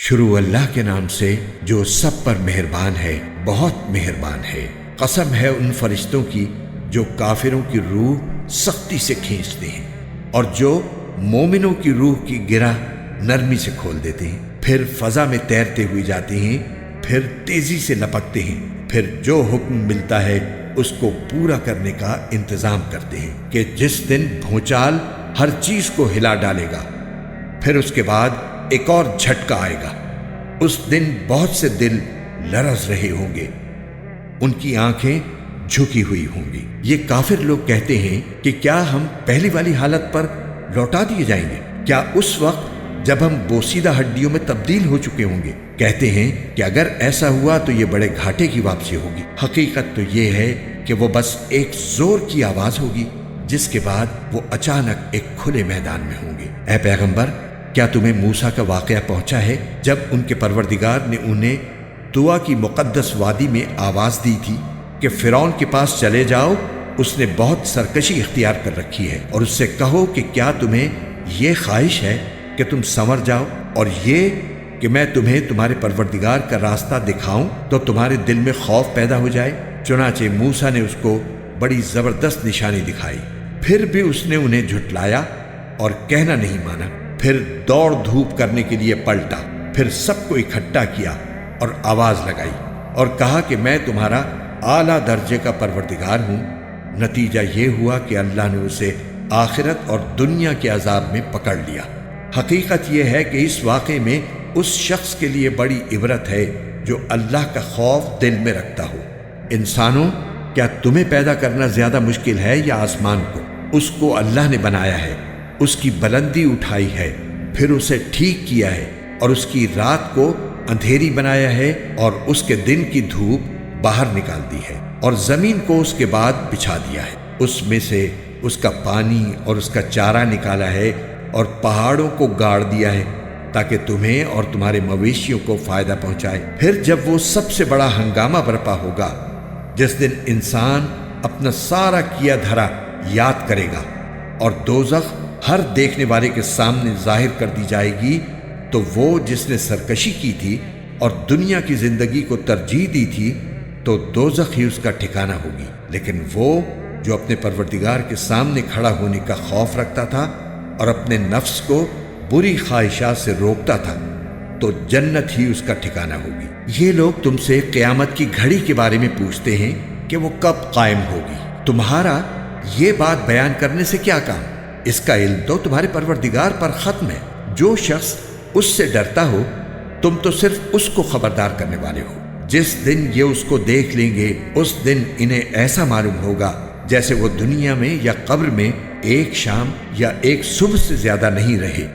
شروع اللہ کے نام سے جو سب پر مہربان ہے، بہت مہربان ہے۔ قسم ہے ان فرشتوں کی جو کافروں کی روح سختی سے کھینچتے ہیں اور جو مومنوں کی روح کی گرہ نرمی سے کھول دیتے ہیں، پھر فضا میں تیرتے ہوئے جاتے ہیں، پھر تیزی سے لپکتے ہیں، پھر جو حکم ملتا ہے اس کو پورا کرنے کا انتظام کرتے ہیں کہ جس دن بھونچال ہر چیز کو ہلا ڈالے گا، پھر اس کے بعد ایک اور جھٹکا آئے گا۔ اس دن بہت سے دل لرز رہے ہوں گے، ان کی آنکھیں جھکی ہوئی ہوں گی۔ یہ کافر لوگ کہتے ہیں کہ کیا ہم پہلی والی حالت پر لوٹا دیے جائیں گے؟ کیا اس وقت جب ہم بوسیدہ ہڈیوں میں تبدیل ہو چکے ہوں گے؟ کہتے ہیں کہ اگر ایسا ہوا تو یہ بڑے گھاٹے کی واپسی ہوگی۔ حقیقت تو یہ ہے کہ وہ بس ایک زور کی آواز ہوگی جس کے بعد وہ اچانک ایک کھلے میدان میں ہوں گے۔ اے پیغمبر، کیا تمہیں موسیٰ کا واقعہ پہنچا ہے جب ان کے پروردگار نے انہیں طویٰ کی مقدس وادی میں آواز دی تھی کہ فرعون کے پاس چلے جاؤ، اس نے بہت سرکشی اختیار کر رکھی ہے، اور اس سے کہو کہ کیا تمہیں یہ خواہش ہے کہ تم سنور جاؤ، اور یہ کہ میں تمہیں تمہارے پروردگار کا راستہ دکھاؤں تو تمہارے دل میں خوف پیدا ہو جائے؟ چنانچہ موسیٰ نے اس کو بڑی زبردست نشانی دکھائی، پھر بھی اس نے انہیں جھٹلایا اور کہنا نہیں مانا۔ پھر دوڑ دھوپ کرنے کے لیے پلٹا، پھر سب کو اکٹھا کیا اور آواز لگائی اور کہا کہ میں تمہارا اعلیٰ درجے کا پروردگار ہوں۔ نتیجہ یہ ہوا کہ اللہ نے اسے آخرت اور دنیا کے عذاب میں پکڑ لیا۔ حقیقت یہ ہے کہ اس واقعے میں اس شخص کے لیے بڑی عبرت ہے جو اللہ کا خوف دل میں رکھتا ہو۔ انسانوں، کیا تمہیں پیدا کرنا زیادہ مشکل ہے یا آسمان کو؟ اس کو اللہ نے بنایا ہے، اس کی بلندی اٹھائی ہے، پھر اسے ٹھیک کیا ہے، اور اس کی رات کو اندھیری بنایا ہے اور اس کے دن کی دھوپ باہر نکال دی ہے، اور زمین کو اس کے بعد بچھا دیا ہے، اس میں سے اس کا پانی اور اس کا چارہ نکالا ہے، اور پہاڑوں کو گاڑ دیا ہے تاکہ تمہیں اور تمہارے مویشیوں کو فائدہ پہنچائے۔ پھر جب وہ سب سے بڑا ہنگامہ برپا ہوگا، جس دن انسان اپنا سارا کیا دھرا یاد کرے گا اور دوزخ ہر دیکھنے والے کے سامنے ظاہر کر دی جائے گی، تو وہ جس نے سرکشی کی تھی اور دنیا کی زندگی کو ترجیح دی تھی، تو دوزخ ہی اس کا ٹھکانہ ہوگی۔ لیکن وہ جو اپنے پروردگار کے سامنے کھڑا ہونے کا خوف رکھتا تھا اور اپنے نفس کو بری خواہشات سے روکتا تھا، تو جنت ہی اس کا ٹھکانہ ہوگی۔ یہ لوگ تم سے قیامت کی گھڑی کے بارے میں پوچھتے ہیں کہ وہ کب قائم ہوگی۔ تمہارا یہ بات بیان کرنے سے کیا کام؟ اس کا علم تو تمہارے پروردگار پر ختم ہے۔ جو شخص اس سے ڈرتا ہو، تم تو صرف اس کو خبردار کرنے والے ہو۔ جس دن یہ اس کو دیکھ لیں گے، اس دن انہیں ایسا معلوم ہوگا جیسے وہ دنیا میں یا قبر میں ایک شام یا ایک صبح سے زیادہ نہیں رہے۔